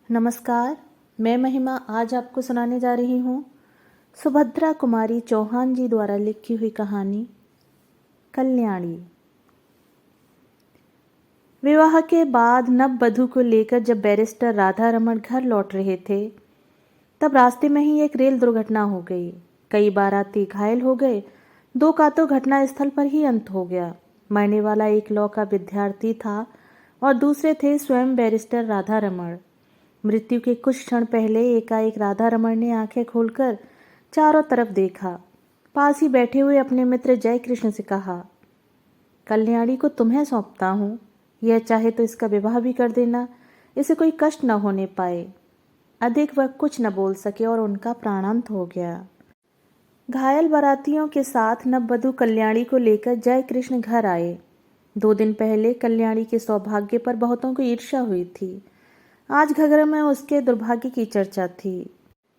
नमस्कार। मैं महिमा आज आपको सुनाने जा रही हूँ सुभद्रा कुमारी चौहान जी द्वारा लिखी हुई कहानी कल्याणी। विवाह के बाद नववधू को लेकर जब बैरिस्टर राधा रमण घर लौट रहे थे तब रास्ते में ही एक रेल दुर्घटना हो गई। कई बाराती घायल हो गए। 2 का तो घटना स्थल पर ही अंत हो गया। मरने वाला एक लॉ का विद्यार्थी था और दूसरे थे स्वयं बैरिस्टर राधा रमण। मृत्यु के कुछ क्षण पहले एकाएक राधा रमण ने आंखें खोलकर चारों तरफ देखा। पास ही बैठे हुए अपने मित्र जय कृष्ण से कहा, कल्याणी को तुम्हें सौंपता हूँ। यह चाहे तो इसका विवाह भी कर देना, इसे कोई कष्ट न होने पाए। अधिक वह कुछ न बोल सके और उनका प्राणांत हो गया। घायल बारातियों के साथ नववधू कल्याणी को लेकर जय कृष्ण घर आए। 2 दिन पहले कल्याणी के सौभाग्य पर बहुतों को ईर्ष्या हुई थी। आज घगर में उसके दुर्भाग्य की चर्चा थी।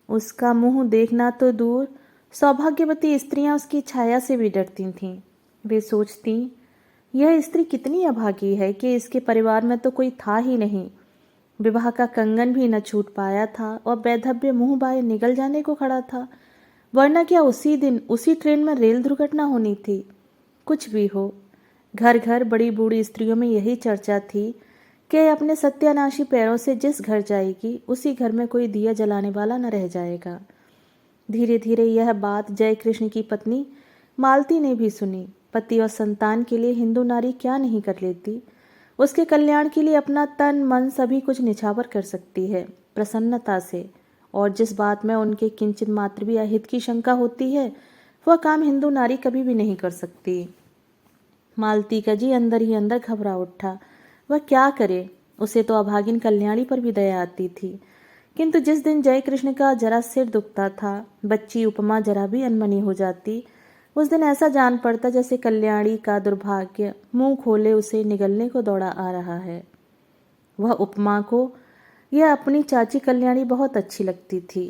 उसका मुंह देखना तो दूर, सौभाग्यवती स्त्रियां उसकी छाया से भी डरती थीं। वे सोचती, यह स्त्री कितनी अभागी है कि इसके परिवार में तो कोई था ही नहीं। विवाह का कंगन भी न छूट पाया था और वैधव्य मुंह बाए निगल जाने को खड़ा था। वरना क्या उसी दिन उसी ट्रेन में रेल दुर्घटना होनी थी। कुछ भी हो, घर घर बड़ी बूढ़ी स्त्रियों में यही चर्चा थी कि अपने सत्यानाशी पैरों से जिस घर जाएगी उसी घर में कोई दिया जलाने वाला न रह जाएगा। धीरे धीरे यह बात जय कृष्ण की पत्नी मालती ने भी सुनी। पति और संतान के लिए हिंदू नारी क्या नहीं कर लेती। उसके कल्याण के लिए अपना तन मन सभी कुछ निछावर कर सकती है प्रसन्नता से। और जिस बात में उनके किंचित मात्र भी अहित की शंका होती है वह काम हिंदू नारी कभी भी नहीं कर सकती। मालती का जी अंदर ही अंदर घबरा उठा। वह क्या करे। उसे तो अभागिन कल्याणी पर भी दया आती थी, किंतु जिस दिन जय कृष्ण का जरा सिर दुखता था, बच्ची उपमा जरा भी अनमनी हो जाती, उस दिन ऐसा जान पड़ता जैसे कल्याणी का दुर्भाग्य मुंह खोले उसे निगलने को दौड़ा आ रहा है। वह उपमा को यह अपनी चाची कल्याणी बहुत अच्छी लगती थी।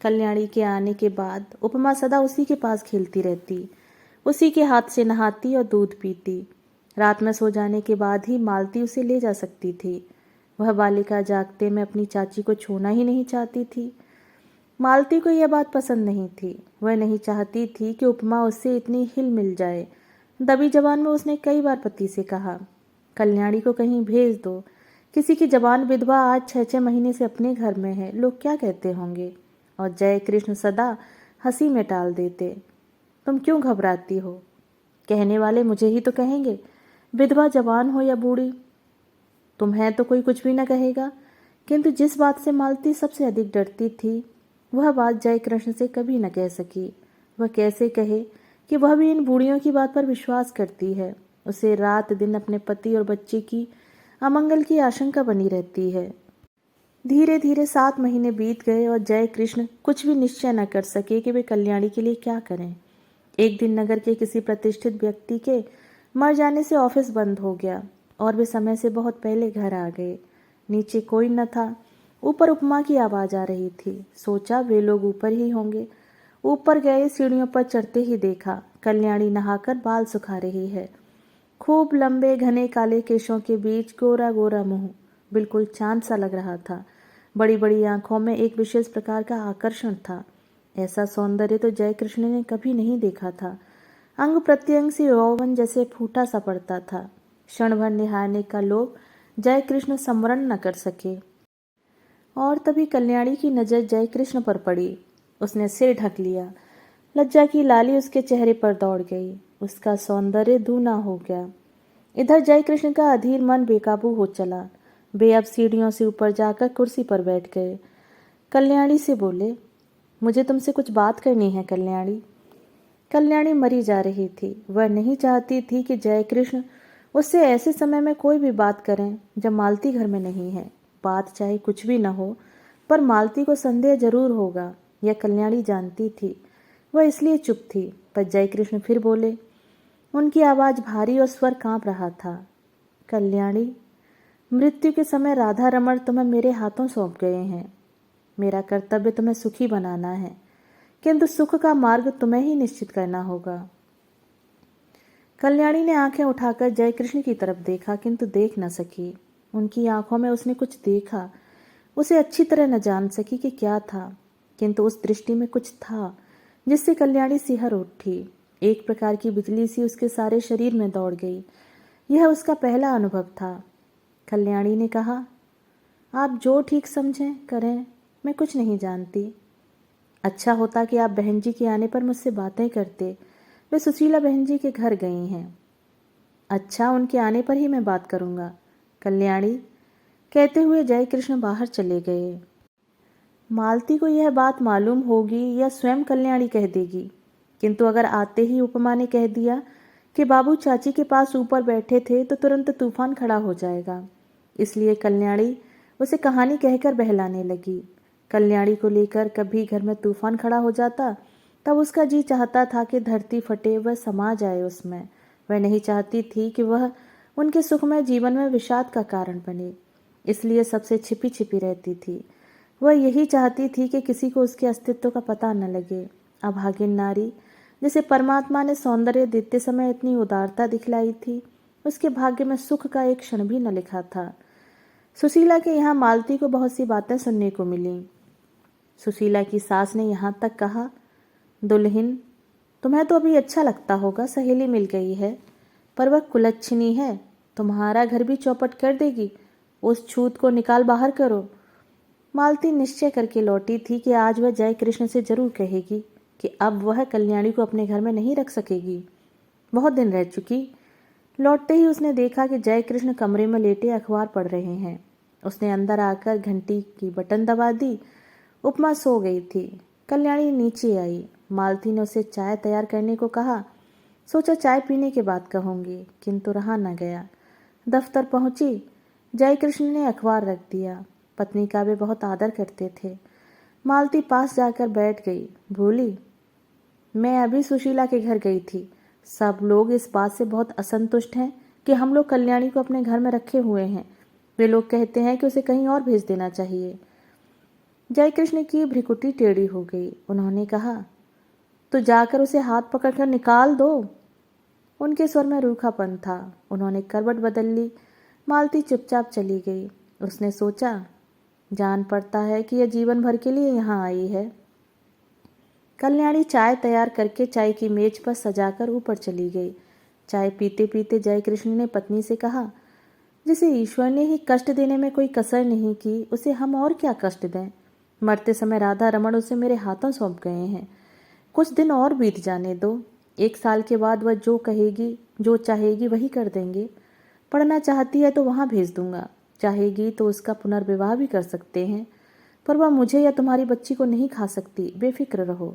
कल्याणी के आने के बाद उपमा सदा उसी के पास खेलती रहती, उसी के हाथ से नहाती और दूध पीती। रात में सो जाने के बाद ही मालती उसे ले जा सकती थी। वह बालिका जागते में अपनी चाची को छूना ही नहीं चाहती थी। मालती को यह बात पसंद नहीं थी। वह नहीं चाहती थी कि उपमा उससे इतनी हिल मिल जाए। दबी जबान में उसने कई बार पति से कहा, कल्याणी को कहीं भेज दो। किसी की जवान विधवा आज 6-6 महीने से अपने घर में है, लोग क्या कहते होंगे। और जय कृष्ण सदा हंसी में टाल देते, तुम क्यों घबराती हो, कहने वाले मुझे ही तो कहेंगे, विधवा जवान हो या बूढ़ी, तुम्हें तो कोई कुछ भी न कहेगा। किंतु जिस बात से मालती सबसे अधिक डरती थी वह बात जय कृष्ण से कभी न कह सकी। वह कैसे कहे कि वह भी इन बूढ़ियों की बात पर विश्वास करती है। उसे रात दिन अपने पति और बच्चे की अमंगल की आशंका बनी रहती है। धीरे धीरे 7 महीने बीत गए और जय कृष्ण कुछ भी निश्चय न कर सके कि वे कल्याणी के लिए क्या करें। एक दिन नगर के किसी प्रतिष्ठित व्यक्ति के मर जाने से ऑफिस बंद हो गया और वे समय से बहुत पहले घर आ गए। नीचे कोई न था। ऊपर उपमा की आवाज आ रही थी। सोचा वे लोग ऊपर ही होंगे। ऊपर गए, सीढ़ियों पर चढ़ते ही देखा कल्याणी नहाकर बाल सुखा रही है। खूब लंबे घने काले केशों के बीच गोरा गोरा मुंह बिल्कुल चांद सा लग रहा था। बड़ी बड़ी आंखों में एक विशेष प्रकार का आकर्षण था। ऐसा सौंदर्य तो जय कृष्ण ने कभी नहीं देखा था। अंग प्रत्यंग से यौवन जैसे फूटा सा पड़ता था। क्षण भर निहारने का लोभ जय कृष्ण स्मरण न कर सके। और तभी कल्याणी की नजर जय कृष्ण पर पड़ी। उसने सिर ढक लिया। लज्जा की लाली उसके चेहरे पर दौड़ गई। उसका सौंदर्य दूना हो गया। इधर जय कृष्ण का अधीर मन बेकाबू हो चला। वे अब सीढ़ियों से ऊपर जाकर कुर्सी पर बैठ गए। कल्याणी से बोले, मुझे तुमसे कुछ बात करनी है कल्याणी। कल्याणी मरी जा रही थी। वह नहीं चाहती थी कि जय कृष्ण उससे ऐसे समय में कोई भी बात करें जब मालती घर में नहीं है। बात चाहे कुछ भी न हो, पर मालती को संदेह जरूर होगा, यह कल्याणी जानती थी। वह इसलिए चुप थी। पर जय कृष्ण फिर बोले। उनकी आवाज भारी और स्वर कांप रहा था। कल्याणी, मृत्यु के समय राधा रमण तुम्हें मेरे हाथों सौंप गए हैं। मेरा कर्तव्य तुम्हें सुखी बनाना है, किंतु सुख का मार्ग तुम्हें ही निश्चित करना होगा। कल्याणी ने आंखें उठाकर जय कृष्ण की तरफ देखा, किंतु देख न सकी। उनकी आंखों में उसने कुछ देखा। उसे अच्छी तरह न जान सकी कि क्या था, किंतु उस दृष्टि में कुछ था जिससे कल्याणी सिहर उठी। एक प्रकार की बिजली सी उसके सारे शरीर में दौड़ गई। यह उसका पहला अनुभव था। कल्याणी ने कहा, आप जो ठीक समझें करें, मैं कुछ नहीं जानती। अच्छा होता कि आप बहन जी के आने पर मुझसे बातें करते। वे सुशीला बहन जी के घर गई हैं। अच्छा, उनके आने पर ही मैं बात करूंगा, कल्याणी कहते हुए जयकृष्ण बाहर चले गए। मालती को यह बात मालूम होगी या स्वयं कल्याणी कह देगी, किंतु अगर आते ही उपमा ने कह दिया कि बाबू चाची के पास ऊपर बैठे थे तो तुरंत तूफान खड़ा हो जाएगा। इसलिए कल्याणी उसे कहानी कहकर बहलाने लगी। कल्याणी को लेकर कभी घर में तूफान खड़ा हो जाता तब उसका जी चाहता था कि धरती फटे, वह समा जाए उसमें। वह नहीं चाहती थी कि वह उनके सुखमय जीवन में विषाद का कारण बने, इसलिए सबसे छिपी छिपी रहती थी। वह यही चाहती थी कि किसी को उसके अस्तित्व का पता न लगे। अभागिन नारी जिसे परमात्मा ने सौंदर्य देते समय इतनी उदारता दिखलाई थी, उसके भाग्य में सुख का एक क्षण भी न लिखा था। सुशीला के यहाँ मालती को बहुत सी बातें सुनने को मिली। सुशीला की सास ने यहाँ तक कहा, दुल्हन, तुम्हें तो अभी अच्छा लगता होगा, सहेली मिल गई है, पर वह कुलच्छनी है, तुम्हारा घर भी चौपट कर देगी। उस छूत को निकाल बाहर करो। मालती निश्चय करके लौटी थी कि आज वह जयकृष्ण से जरूर कहेगी कि अब वह कल्याणी को अपने घर में नहीं रख सकेगी। बहुत दिन रह चुकी। लौटते ही उसने देखा कि जयकृष्ण कमरे में लेटे अखबार पढ़ रहे हैं। उसने अंदर आकर घंटी की बटन दबा दी। उपमा सो गई थी। कल्याणी नीचे आई। मालती ने उसे चाय तैयार करने को कहा। सोचा चाय पीने के बाद कहूंगी, किंतु रहा न गया। दफ्तर पहुंची। जयकृष्ण ने अखबार रख दिया। पत्नी का वे बहुत आदर करते थे। मालती पास जाकर बैठ गई। बोली, मैं अभी सुशीला के घर गई थी। सब लोग इस बात से बहुत असंतुष्ट हैं कि हम लोग कल्याणी को अपने घर में रखे हुए हैं। वे लोग कहते हैं कि उसे कहीं और भेज देना चाहिए। जयकृष्ण की भ्रिकुटी टेढ़ी हो गई। उन्होंने कहा, तो जाकर उसे हाथ पकड़कर निकाल दो। उनके स्वर में रूखापन था। उन्होंने करवट बदल ली। मालती चुपचाप चली गई। उसने सोचा, जान पड़ता है कि यह जीवन भर के लिए यहाँ आई है। कल्याणी चाय तैयार करके चाय की मेज पर सजाकर ऊपर चली गई। चाय पीते पीते जयकृष्ण ने पत्नी से कहा, जिसे ईश्वर ने ही कष्ट देने में कोई कसर नहीं की, उसे हम और क्या कष्ट दें। मरते समय राधा रमण उसे मेरे हाथों सौंप गए हैं। कुछ दिन और बीत जाने दो। 1 साल के बाद वह जो कहेगी, जो चाहेगी वही कर देंगे। पढ़ना चाहती है तो वहाँ भेज दूंगा। चाहेगी तो उसका पुनर्विवाह भी कर सकते हैं, पर वह मुझे या तुम्हारी बच्ची को नहीं खा सकती। बेफिक्र रहो।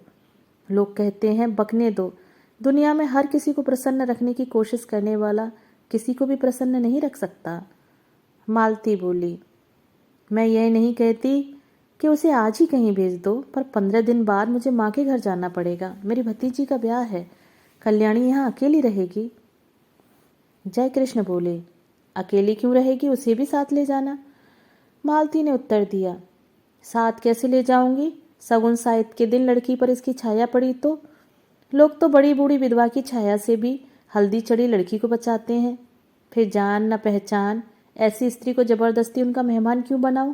लोग कहते हैं बकने दो। दुनिया में हर किसी को प्रसन्न रखने की कोशिश करने वाला किसी को भी प्रसन्न नहीं रख सकता। मालती बोली, मैं यह नहीं कहती कि उसे आज ही कहीं भेज दो, पर 15 दिन बाद मुझे माँ के घर जाना पड़ेगा। मेरी भतीजी का ब्याह है। कल्याणी यहाँ अकेली रहेगी। जयकृष्ण बोले, अकेली क्यों रहेगी, उसे भी साथ ले जाना। मालती ने उत्तर दिया, साथ कैसे ले जाऊंगी। सगुन साहित्य के दिन लड़की पर इसकी छाया पड़ी तो लोग तो बड़ी बूढ़ी विधवा की छाया से भी हल्दी चढ़ी लड़की को बचाते हैं। फिर जान न पहचान ऐसी स्त्री को जबरदस्ती उनका मेहमान क्यों बनाऊं,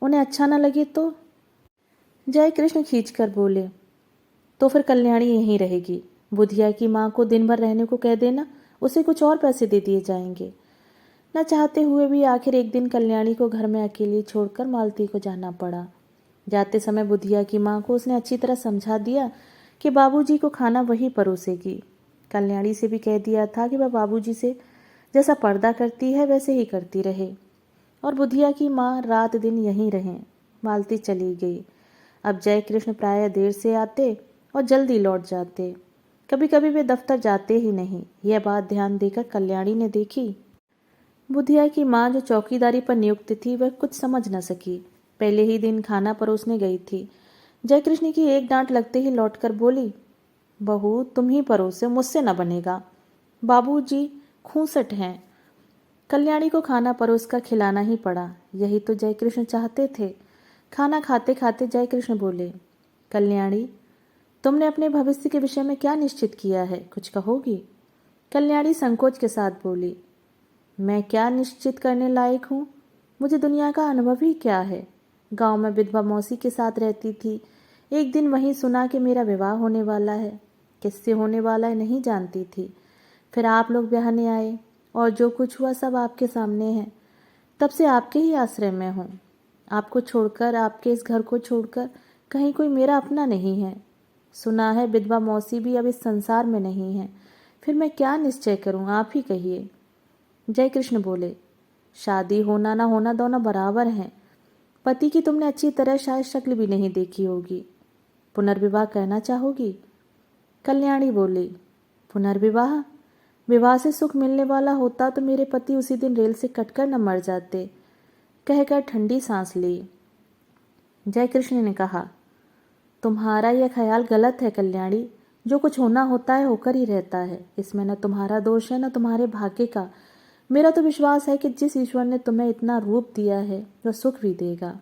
उन्हें अच्छा न लगे तो। जयकृष्ण खींचकर बोले, तो फिर कल्याणी यहीं रहेगी। बुधिया की माँ को दिन भर रहने को कह देना, उसे कुछ और पैसे दे दिए जाएंगे। न चाहते हुए भी आखिर एक दिन कल्याणी को घर में अकेली छोड़कर मालती को जाना पड़ा। जाते समय बुधिया की माँ को उसने अच्छी तरह समझा दिया कि बाबूजी को खाना वही परोसेगी। कल्याणी से भी कह दिया था कि वह बाबूजी से जैसा पर्दा करती है वैसे ही करती रहे, और बुधिया की माँ रात दिन यहीं रहें। मालती चली गई। अब जयकृष्ण प्रायः देर से आते और जल्दी लौट जाते। कभी कभी वे दफ्तर जाते ही नहीं। यह बात ध्यान देकर कल्याणी ने देखी। बुधिया की माँ जो चौकीदारी पर नियुक्त थी वह कुछ समझ न सकी। पहले ही दिन खाना परोसने गई थी। जयकृष्ण की एक डांट लगते ही लौटकर बोली, बहू तुम ही परोसे, मुझसे न बनेगा। बाबूजी खूंसट हैं। कल्याणी को खाना परोसकर खिलाना ही पड़ा। यही तो जयकृष्ण चाहते थे। खाना खाते खाते जयकृष्ण बोले, कल्याणी तुमने अपने भविष्य के विषय में क्या निश्चित किया है, कुछ कहोगी। कल्याणी संकोच के साथ बोली, मैं क्या निश्चित करने लायक हूँ, मुझे दुनिया का अनुभव ही क्या है। गांव में विधवा मौसी के साथ रहती थी। एक दिन वहीं सुना कि मेरा विवाह होने वाला है। किससे होने वाला है नहीं जानती थी। फिर आप लोग ब्याहने आए और जो कुछ हुआ सब आपके सामने है। तब से आपके ही आश्रय में हूँ। आपको छोड़कर, आपके इस घर को छोड़कर कहीं कोई मेरा अपना नहीं है। सुना है विधवा मौसी भी अब इस संसार में नहीं है। फिर मैं क्या निश्चय करूं, आप ही कहिए। जय कृष्ण बोले, शादी होना ना होना दोनों बराबर हैं। पति की तुमने अच्छी तरह शायद शक्ल भी नहीं देखी होगी। पुनर्विवाह करना चाहोगी? कल्याणी बोली, पुनर्विवाह? विवाह से सुख मिलने वाला होता तो मेरे पति उसी दिन रेल से कटकर न मर जाते। कहकर ठंडी सांस ली। जय कृष्ण ने कहा, तुम्हारा यह ख्याल गलत है कल्याणी। जो कुछ होना होता है होकर ही रहता है। इसमें न तुम्हारा दोष है न तुम्हारे भाग्य का। मेरा तो विश्वास है कि जिस ईश्वर ने तुम्हें इतना रूप दिया है वह सुख भी देगा।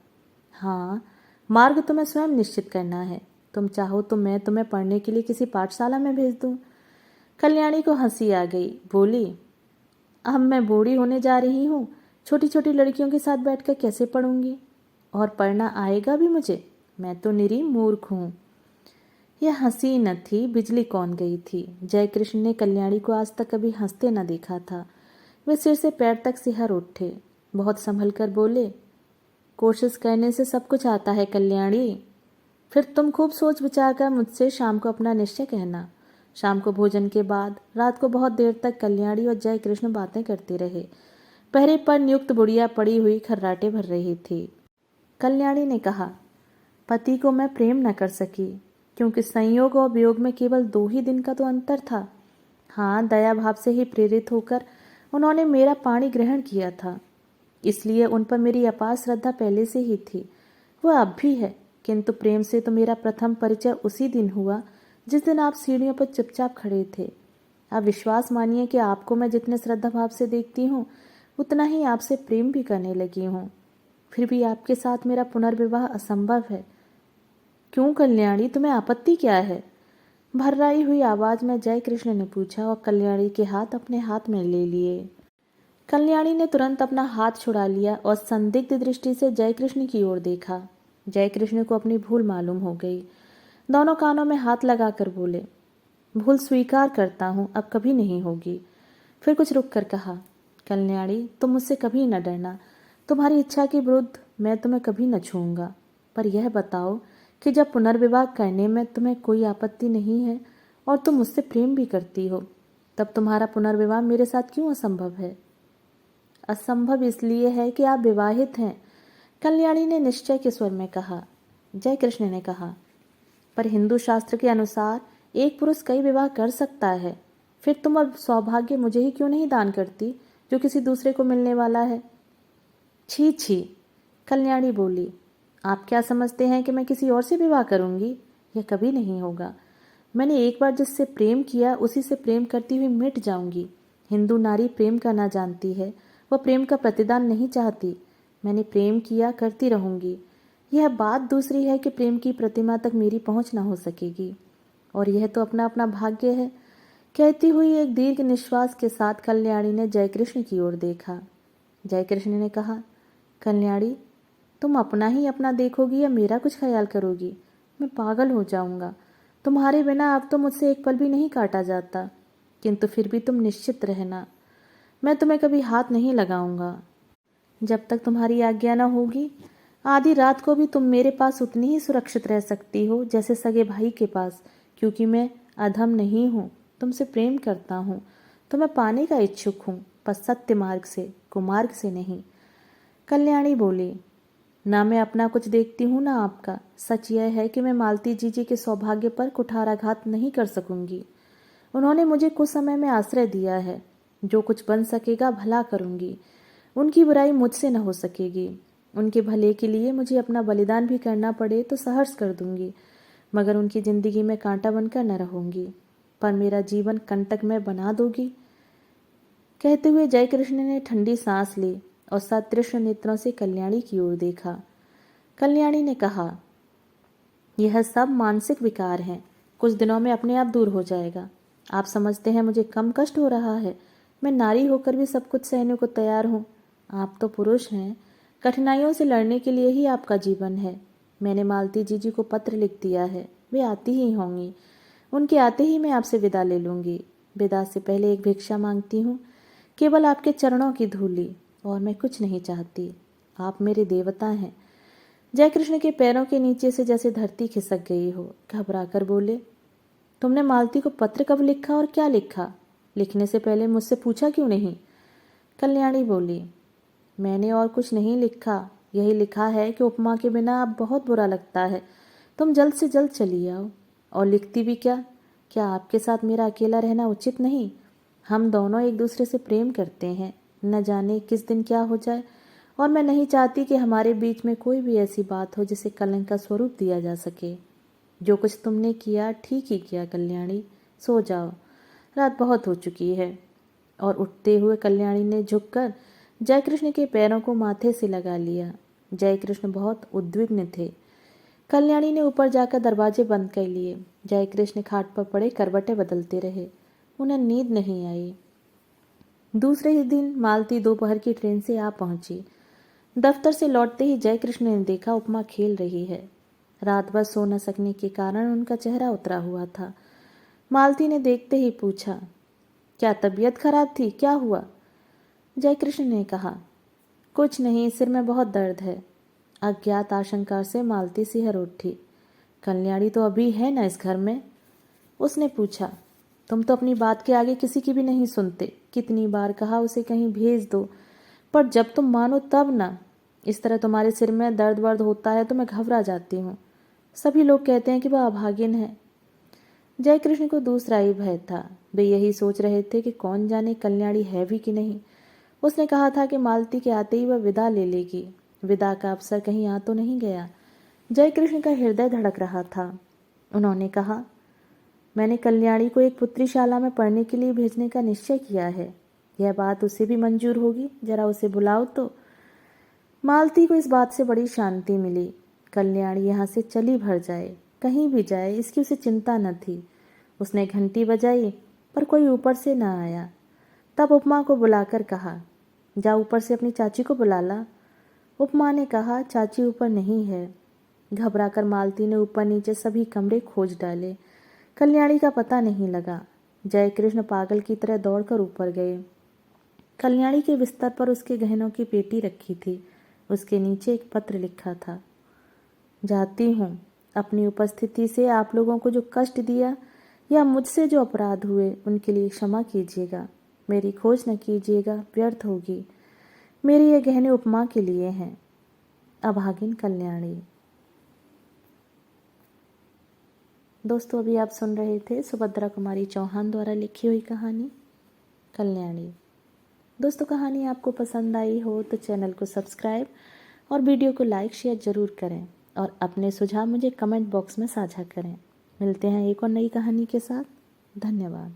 हाँ, मार्ग तुम्हें स्वयं निश्चित करना है। तुम चाहो तो मैं तुम्हें पढ़ने के लिए किसी पाठशाला में भेज दूं। कल्याणी को हंसी आ गई। बोली, अब मैं बूढ़ी होने जा रही हूँ, छोटी छोटी लड़कियों के साथ बैठकर कैसे पढ़ूंगी? और पढ़ना आएगा भी मुझे? मैं तो निरी मूर्ख हूँ। यह हंसी न थी, बिजली कौन गई थी। जय कृष्ण ने कल्याणी को आज तक कभी हंसते न देखा था। वे सिर से पैर तक सिहर उठे। बहुत संभल कर बोले, कोशिश करने से सब कुछ आता है कल्याणी। फिर तुम खूब सोच विचार कर मुझसे शाम को अपना निश्चय कहना। शाम को भोजन के बाद रात को बहुत देर तक कल्याणी और जय कृष्ण बातें करते रहे। पहरे पर नियुक्त बुढ़िया पड़ी हुई खर्राटे भर रही थी। कल्याणी ने कहा, पति को मैं प्रेम न कर सकी, क्योंकि संयोग और वियोग में केवल 2 ही दिन का तो अंतर था। हाँ, दया भाव से ही प्रेरित होकर उन्होंने मेरा पाणी ग्रहण किया था, इसलिए उन पर मेरी अपार श्रद्धा पहले से ही थी। वह अब भी है, किंतु प्रेम से तो मेरा प्रथम परिचय उसी दिन हुआ जिस दिन आप सीढ़ियों पर चुपचाप खड़े थे। आप विश्वास मानिए कि आपको मैं जितने श्रद्धा भाव से देखती हूँ उतना ही आपसे प्रेम भी करने लगी हूँ। फिर भी आपके साथ मेरा पुनर्विवाह असंभव है। क्यों कल्याणी, तुम्हें आपत्ति क्या है? भर्राई हुई आवाज में जय कृष्ण ने पूछा और कल्याणी के हाथ अपने हाथ में ले लिए। कल्याणी ने तुरंत अपना हाथ छुड़ा लिया और संदिग्ध दृष्टि से जय कृष्ण की ओर देखा। जय कृष्ण को अपनी भूल मालूम हो गई। दोनों कानों में हाथ लगाकर बोले, भूल स्वीकार करता हूँ, अब कभी नहीं होगी। फिर कुछ रुक कर कहा, कल्याणी तुम मुझसे कभी न डरना। तुम्हारी इच्छा के विरुद्ध मैं तुम्हें कभी न छूऊंगा। पर यह बताओ कि जब पुनर्विवाह करने में तुम्हें कोई आपत्ति नहीं है और तुम मुझसे प्रेम भी करती हो, तब तुम्हारा पुनर्विवाह मेरे साथ क्यों असंभव है? असंभव इसलिए है कि आप विवाहित हैं, कल्याणी ने निश्चय के स्वर में कहा। जय कृष्ण ने कहा, पर हिंदू शास्त्र के अनुसार एक पुरुष कई विवाह कर सकता है। फिर तुम अब सौभाग्य मुझे ही क्यों नहीं दान करती जो किसी दूसरे को मिलने वाला है? छी छी, कल्याणी बोली, आप क्या समझते हैं कि मैं किसी और से विवाह करूंगी? यह कभी नहीं होगा। मैंने एक बार जिससे प्रेम किया उसी से प्रेम करती हुई मिट जाऊंगी। हिंदू नारी प्रेम करना जानती है, वह प्रेम का प्रतिदान नहीं चाहती। मैंने प्रेम किया, करती रहूंगी। यह बात दूसरी है कि प्रेम की प्रतिमा तक मेरी पहुंच ना हो सकेगी, और यह तो अपना अपना भाग्य है। कहती हुई एक दीर्घ निश्वास के साथ कल्याणी ने जयकृष्ण की ओर देखा। जयकृष्ण ने कहा, कल्याणी तुम अपना ही अपना देखोगी या मेरा कुछ ख्याल करोगी? मैं पागल हो जाऊंगा। तुम्हारे बिना अब तो मुझसे एक पल भी नहीं काटा जाता, किंतु फिर भी तुम निश्चित रहना, मैं तुम्हें कभी हाथ नहीं लगाऊंगा। जब तक तुम्हारी आज्ञा न होगी, आधी रात को भी तुम मेरे पास उतनी ही सुरक्षित रह सकती हो जैसे सगे भाई के पास, क्योंकि मैं अधम नहीं हूँ, तुमसे प्रेम करता हूँ, तुम्हें पाने का इच्छुक हूँ, पर सत्य मार्ग से, कुमार्ग से नहीं। कल्याणी बोली, ना मैं अपना कुछ देखती हूँ ना आपका। सच यह है कि मैं मालती जी के सौभाग्य पर कुठाराघात नहीं कर सकूंगी। उन्होंने मुझे कुछ समय में आश्रय दिया है। जो कुछ बन सकेगा भला करूंगी। उनकी बुराई मुझसे न हो सकेगी। उनके भले के लिए मुझे अपना बलिदान भी करना पड़े तो सहर्ष कर दूंगी, मगर उनकी जिंदगी में कांटा बनकर न रहूंगी। पर मेरा जीवन कंटक में बना दोगी? कहते हुए जयकृष्ण ने ठंडी सांस ली और सतृष्ण नेत्रों से कल्याणी की ओर देखा। कल्याणी ने कहा, यह सब मानसिक विकार हैं, कुछ दिनों में अपने आप दूर हो जाएगा। आप समझते हैं मुझे कम कष्ट हो रहा है? मैं नारी होकर भी सब कुछ सहने को तैयार हूँ। आप तो पुरुष हैं, कठिनाइयों से लड़ने के लिए ही आपका जीवन है। मैंने मालती जीजी को पत्र लिख दिया है, वे आती ही होंगी। उनके आते ही मैं आपसे विदा ले लूँगी। विदा से पहले एक भिक्षा मांगती हूँ, केवल आपके चरणों की धूली, और मैं कुछ नहीं चाहती। आप मेरे देवता हैं। जयकृष्ण के पैरों के नीचे से जैसे धरती खिसक गई हो। घबरा कर बोले, तुमने मालती को पत्र कब लिखा और क्या लिखा? लिखने से पहले मुझसे पूछा क्यों नहीं? कल्याणी बोली, मैंने और कुछ नहीं लिखा, यही लिखा है कि उपमा के बिना अब बहुत बुरा लगता है, तुम जल्द से जल्द चली आओ। और लिखती भी क्या आपके साथ मेरा अकेला रहना उचित नहीं? हम दोनों एक दूसरे से प्रेम करते हैं, न जाने किस दिन क्या हो जाए, और मैं नहीं चाहती कि हमारे बीच में कोई भी ऐसी बात हो जिसे कलंक का स्वरूप दिया जा सके। जो कुछ तुमने किया ठीक ही किया कल्याणी, सो जाओ, रात बहुत हो चुकी है। और उठते हुए कल्याणी ने झुककर जयकृष्ण के पैरों को माथे से लगा लिया। जयकृष्ण बहुत उद्विग्न थे। कल्याणी ने ऊपर जाकर दरवाजे बंद कर लिए। जयकृष्ण खाट पर पड़े करवटें बदलते रहे, उन्हें नींद नहीं आई। दूसरे ही दिन मालती दोपहर की ट्रेन से आ पहुंची। दफ्तर से लौटते ही जयकृष्ण ने देखा उपमा खेल रही है। रात भर सो न सकने के कारण उनका चेहरा उतरा हुआ था। मालती ने देखते ही पूछा, क्या तबीयत खराब थी, क्या हुआ? जयकृष्ण ने कहा, कुछ नहीं, सिर में बहुत दर्द है। अज्ञात आशंका से मालती सिहर उठी। कल्याणी तो अभी है ना इस घर में? उसने पूछा। तुम तो अपनी बात के आगे किसी की भी नहीं सुनते। कितनी बार कहा उसे कहीं भेज दो, पर जब तुम मानो तब ना। इस तरह तुम्हारे सिर में दर्द वर्द होता है तो मैं घबरा जाती हूँ। सभी लोग कहते हैं कि वह अभागिन है। जयकृष्ण को दूसरा ही भय था। वे यही सोच रहे थे कि कौन जाने कल्याणी है भी कि नहीं। उसने कहा था कि मालती के आते ही वह विदा ले लेगी। विदा का अवसर कहीं आ तो नहीं गया? जयकृष्ण का हृदय धड़क रहा था। उन्होंने कहा, मैंने कल्याणी को एक पुत्रीशाला में पढ़ने के लिए भेजने का निश्चय किया है। यह बात उसे भी मंजूर होगी? जरा उसे बुलाओ तो। मालती को इस बात से बड़ी शांति मिली। कल्याणी यहाँ से चली भर जाए, कहीं भी जाए, इसकी उसे चिंता न थी। उसने घंटी बजाई, पर कोई ऊपर से न आया। तब उपमा को बुलाकर कहा, जा ऊपर से अपनी चाची को बुला ला। उपमा ने कहा, चाची ऊपर नहीं है। घबराकर मालती ने ऊपर नीचे सभी कमरे खोज डाले। कल्याणी का पता नहीं लगा। जयकृष्ण पागल की तरह दौड़कर ऊपर गए। कल्याणी के बिस्तर पर उसके गहनों की पेटी रखी थी। उसके नीचे एक पत्र लिखा था, जाती हूँ। अपनी उपस्थिति से आप लोगों को जो कष्ट दिया या मुझसे जो अपराध हुए उनके लिए क्षमा कीजिएगा। मेरी खोज न कीजिएगा, व्यर्थ होगी। मेरे ये गहने उपमा के लिए हैं। अभागिन कल्याणी। दोस्तों, अभी आप सुन रहे थे सुभद्रा कुमारी चौहान द्वारा लिखी हुई कहानी कल्याणी। दोस्तों, कहानी आपको पसंद आई हो तो चैनल को सब्सक्राइब और वीडियो को लाइक शेयर ज़रूर करें, और अपने सुझाव मुझे कमेंट बॉक्स में साझा करें। मिलते हैं एक और नई कहानी के साथ। धन्यवाद।